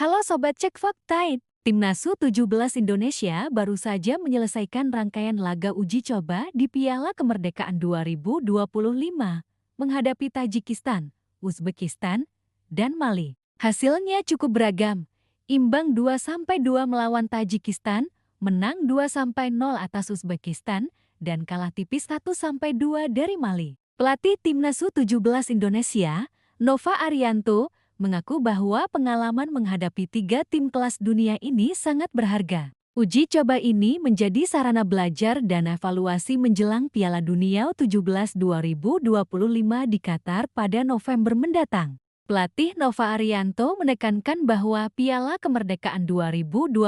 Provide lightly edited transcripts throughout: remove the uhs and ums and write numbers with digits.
Halo Sobat Cek Fakta, Timnas U17 Indonesia baru saja menyelesaikan rangkaian laga uji coba di Piala Kemerdekaan 2025 menghadapi Tajikistan, Uzbekistan, dan Mali. Hasilnya cukup beragam, imbang 2-2 melawan Tajikistan, menang 2-0 atas Uzbekistan, dan kalah tipis 1-2 dari Mali. Pelatih Timnas U17 Indonesia, Nova Arianto, mengaku bahwa pengalaman menghadapi 3 tim kelas dunia ini sangat berharga. Uji coba ini menjadi sarana belajar dan evaluasi menjelang Piala Dunia U17 2025 di Qatar pada November mendatang. Pelatih Nova Arianto menekankan bahwa Piala Kemerdekaan 2025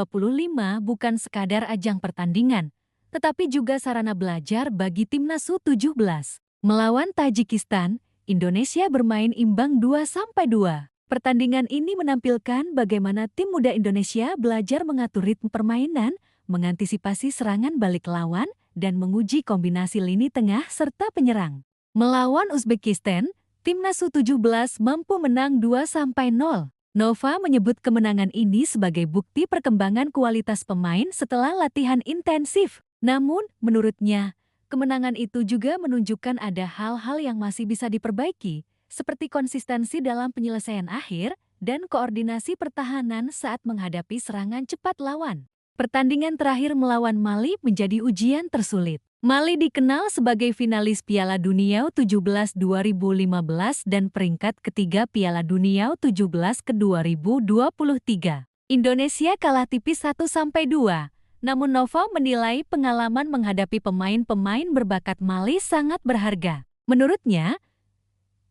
bukan sekadar ajang pertandingan, tetapi juga sarana belajar bagi Timnas U17. Melawan Tajikistan, Indonesia bermain imbang 2-2. Pertandingan ini menampilkan bagaimana tim muda Indonesia belajar mengatur ritme permainan, mengantisipasi serangan balik lawan, dan menguji kombinasi lini tengah serta penyerang. Melawan Uzbekistan, Timnas U17 mampu menang 2-0. Nova menyebut kemenangan ini sebagai bukti perkembangan kualitas pemain setelah latihan intensif. Namun, menurutnya, kemenangan itu juga menunjukkan ada hal-hal yang masih bisa diperbaiki, seperti konsistensi dalam penyelesaian akhir dan koordinasi pertahanan saat menghadapi serangan cepat lawan. Pertandingan terakhir melawan Mali menjadi ujian tersulit. Mali dikenal sebagai finalis Piala Dunia U17 2015 dan peringkat ketiga Piala Dunia U17 ke 2023. Indonesia kalah tipis 1-2. Namun Nova menilai pengalaman menghadapi pemain-pemain berbakat Mali sangat berharga. Menurutnya,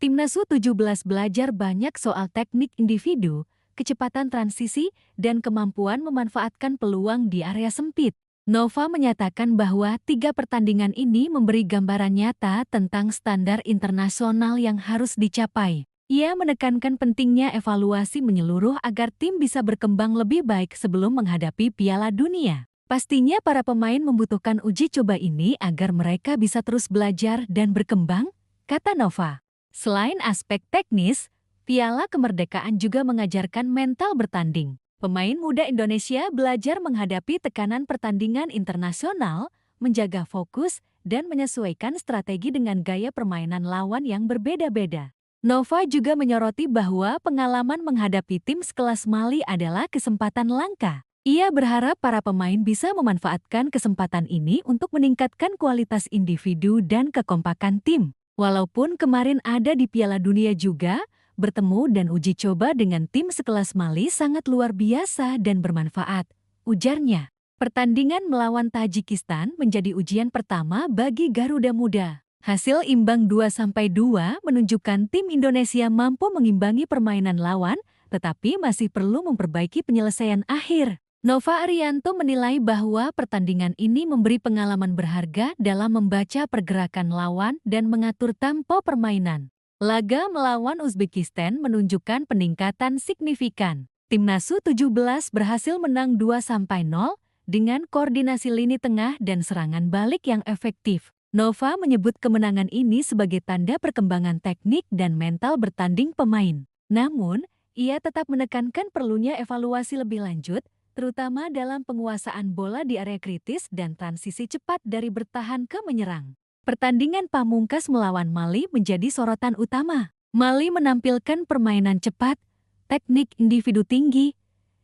Timnas U17 belajar banyak soal teknik individu, kecepatan transisi, dan kemampuan memanfaatkan peluang di area sempit. Nova menyatakan bahwa 3 pertandingan ini memberi gambaran nyata tentang standar internasional yang harus dicapai. Ia menekankan pentingnya evaluasi menyeluruh agar tim bisa berkembang lebih baik sebelum menghadapi Piala Dunia. Pastinya para pemain membutuhkan uji coba ini agar mereka bisa terus belajar dan berkembang, kata Nova. Selain aspek teknis, Piala Kemerdekaan juga mengajarkan mental bertanding. Pemain muda Indonesia belajar menghadapi tekanan pertandingan internasional, menjaga fokus, dan menyesuaikan strategi dengan gaya permainan lawan yang berbeda-beda. Nova juga menyoroti bahwa pengalaman menghadapi tim sekelas Mali adalah kesempatan langka. Ia berharap para pemain bisa memanfaatkan kesempatan ini untuk meningkatkan kualitas individu dan kekompakan tim. Walaupun kemarin ada di Piala Dunia juga, bertemu dan uji coba dengan tim sekelas Mali sangat luar biasa dan bermanfaat, ujarnya. Pertandingan melawan Tajikistan menjadi ujian pertama bagi Garuda Muda. Hasil imbang 2-2 menunjukkan tim Indonesia mampu mengimbangi permainan lawan, tetapi masih perlu memperbaiki penyelesaian akhir. Nova Arianto menilai bahwa pertandingan ini memberi pengalaman berharga dalam membaca pergerakan lawan dan mengatur tempo permainan. Laga melawan Uzbekistan menunjukkan peningkatan signifikan. Timnas U17 berhasil menang 2-0 dengan koordinasi lini tengah dan serangan balik yang efektif. Nova menyebut kemenangan ini sebagai tanda perkembangan teknik dan mental bertanding pemain. Namun, ia tetap menekankan perlunya evaluasi lebih lanjut, terutama dalam penguasaan bola di area kritis dan transisi cepat dari bertahan ke menyerang. Pertandingan pamungkas melawan Mali menjadi sorotan utama. Mali menampilkan permainan cepat, teknik individu tinggi,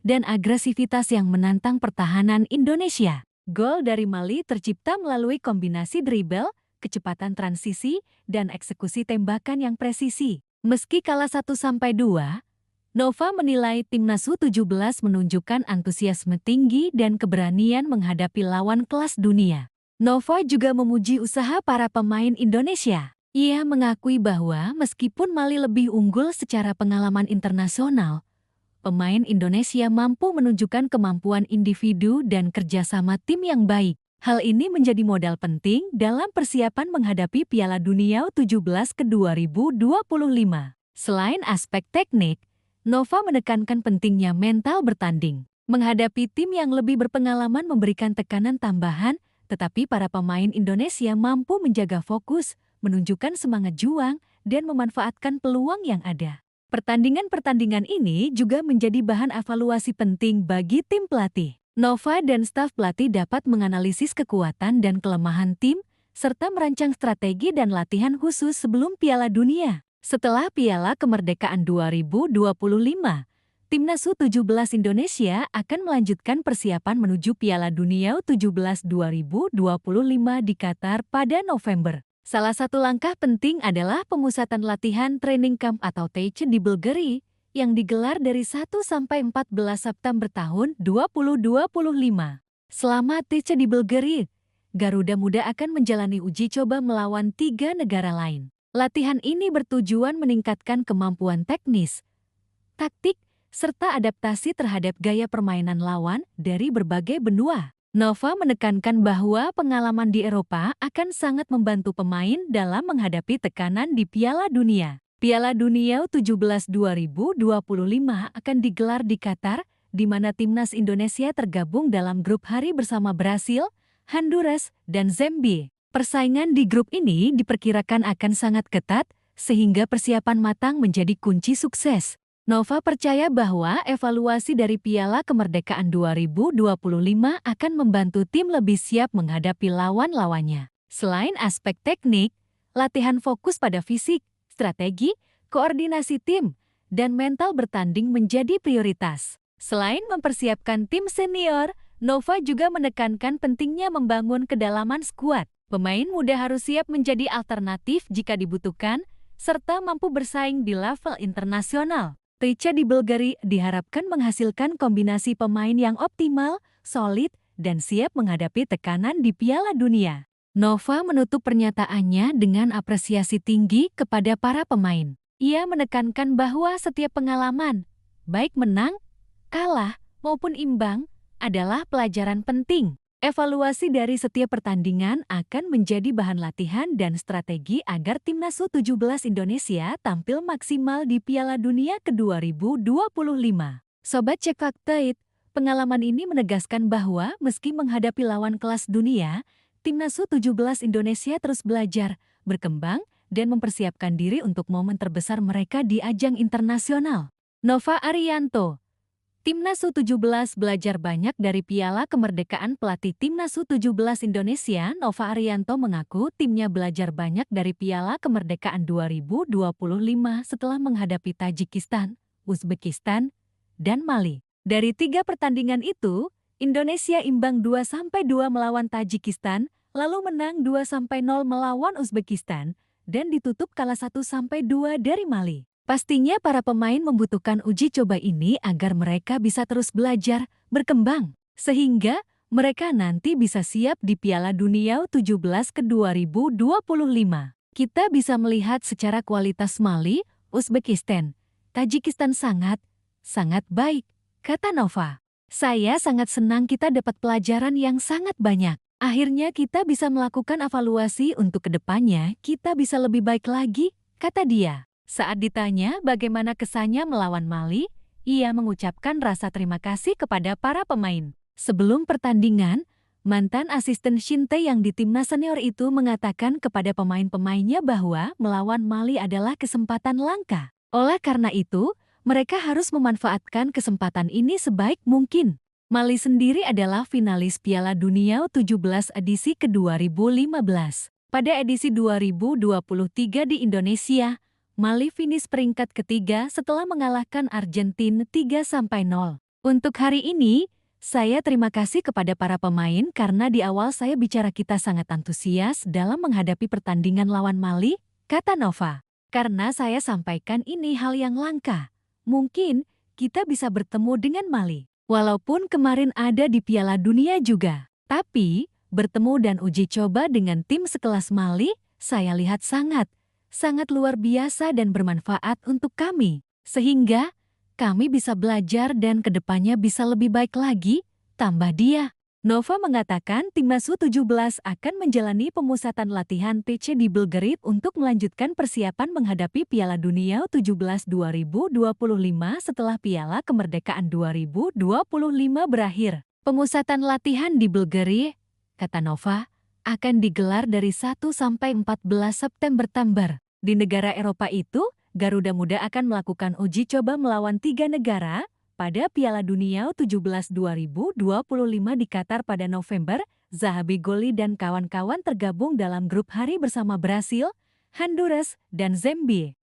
dan agresivitas yang menantang pertahanan Indonesia. Gol dari Mali tercipta melalui kombinasi dribble, kecepatan transisi, dan eksekusi tembakan yang presisi. Meski kalah 1-2, Nova menilai Timnas U17 menunjukkan antusiasme tinggi dan keberanian menghadapi lawan kelas dunia. Nova juga memuji usaha para pemain Indonesia. Ia mengakui bahwa meskipun Mali lebih unggul secara pengalaman internasional, pemain Indonesia mampu menunjukkan kemampuan individu dan kerjasama tim yang baik. Hal ini menjadi modal penting dalam persiapan menghadapi Piala Dunia U17 ke 2025. Selain aspek teknik, Nova menekankan pentingnya mental bertanding. Menghadapi tim yang lebih berpengalaman memberikan tekanan tambahan, tetapi para pemain Indonesia mampu menjaga fokus, menunjukkan semangat juang, dan memanfaatkan peluang yang ada. Pertandingan-pertandingan ini juga menjadi bahan evaluasi penting bagi tim pelatih. Nova dan staf pelatih dapat menganalisis kekuatan dan kelemahan tim, serta merancang strategi dan latihan khusus sebelum Piala Dunia. Setelah Piala Kemerdekaan 2025, Timnas U17 Indonesia akan melanjutkan persiapan menuju Piala Dunia U17 2025 di Qatar pada November. Salah satu langkah penting adalah pemusatan latihan training camp atau TC di Bulgaria yang digelar dari 1 sampai 14 September tahun 2025. Selama TC di Bulgaria, Garuda Muda akan menjalani uji coba melawan 3 negara lain. Latihan ini bertujuan meningkatkan kemampuan teknis, taktik, serta adaptasi terhadap gaya permainan lawan dari berbagai benua. Nova menekankan bahwa pengalaman di Eropa akan sangat membantu pemain dalam menghadapi tekanan di Piala Dunia. Piala Dunia U17 2025 akan digelar di Qatar, di mana timnas Indonesia tergabung dalam grup hari bersama Brasil, Honduras, dan Zambia. Persaingan di grup ini diperkirakan akan sangat ketat, sehingga persiapan matang menjadi kunci sukses. Nova percaya bahwa evaluasi dari Piala Kemerdekaan 2025 akan membantu tim lebih siap menghadapi lawan-lawannya. Selain aspek teknik, latihan fokus pada fisik, strategi, koordinasi tim, dan mental bertanding menjadi prioritas. Selain mempersiapkan tim senior, Nova juga menekankan pentingnya membangun kedalaman skuad. Pemain muda harus siap menjadi alternatif jika dibutuhkan, serta mampu bersaing di level internasional. TC di Bulgaria diharapkan menghasilkan kombinasi pemain yang optimal, solid, dan siap menghadapi tekanan di Piala Dunia. Nova menutup pernyataannya dengan apresiasi tinggi kepada para pemain. Ia menekankan bahwa setiap pengalaman, baik menang, kalah, maupun imbang, adalah pelajaran penting. Evaluasi dari setiap pertandingan akan menjadi bahan latihan dan strategi agar Timnas U17 Indonesia tampil maksimal di Piala Dunia ke-2025. Sobat Cek Fakta It, pengalaman ini menegaskan bahwa meski menghadapi lawan kelas dunia, Timnas U17 Indonesia terus belajar, berkembang, dan mempersiapkan diri untuk momen terbesar mereka di ajang internasional. Nova Arianto, Timnas U17 belajar banyak dari Piala Kemerdekaan. Pelatih Timnas U17 Indonesia, Nova Arianto, mengaku timnya belajar banyak dari Piala Kemerdekaan 2025 setelah menghadapi Tajikistan, Uzbekistan, dan Mali. Dari 3 pertandingan itu, Indonesia imbang 2-2 melawan Tajikistan, lalu menang 2-0 melawan Uzbekistan, dan ditutup kalah 1-2 dari Mali. Pastinya para pemain membutuhkan uji coba ini agar mereka bisa terus belajar, berkembang, sehingga mereka nanti bisa siap di Piala Dunia U17 ke-2025. Kita bisa melihat secara kualitas Mali, Uzbekistan, Tajikistan sangat baik, kata Nova. Saya sangat senang kita dapat pelajaran yang sangat banyak. Akhirnya kita bisa melakukan evaluasi untuk kedepannya kita bisa lebih baik lagi, kata dia. Saat ditanya bagaimana kesannya melawan Mali, ia mengucapkan rasa terima kasih kepada para pemain. Sebelum pertandingan, mantan asisten Shin Tae yang di timnas senior itu mengatakan kepada pemain-pemainnya bahwa melawan Mali adalah kesempatan langka. Oleh karena itu, mereka harus memanfaatkan kesempatan ini sebaik mungkin. Mali sendiri adalah finalis Piala Dunia U17 edisi ke-2015. Pada edisi 2023 di Indonesia, Mali finish peringkat ketiga setelah mengalahkan Argentina 3-0. Untuk hari ini, saya terima kasih kepada para pemain karena di awal saya bicara kita sangat antusias dalam menghadapi pertandingan lawan Mali, kata Nova. Karena saya sampaikan ini hal yang langka. Mungkin kita bisa bertemu dengan Mali. Walaupun kemarin ada di Piala Dunia juga. Tapi, bertemu dan uji coba dengan tim sekelas Mali, saya lihat sangat luar biasa dan bermanfaat untuk kami. Sehingga, kami bisa belajar dan kedepannya bisa lebih baik lagi, tambah dia. Nova mengatakan Timnas U17 akan menjalani pemusatan latihan TC di Belgrade untuk melanjutkan persiapan menghadapi Piala Dunia U17 2025 setelah Piala Kemerdekaan 2025 berakhir. Pemusatan latihan di Belgrade, kata Nova, akan digelar dari 1 sampai 14 September. Di negara Eropa itu Garuda Muda akan melakukan uji coba melawan 3 negara pada Piala Dunia U17 2025 di Qatar pada November. Zahabi Goli dan kawan-kawan tergabung dalam grup hari bersama Brasil, Honduras, dan Zambia.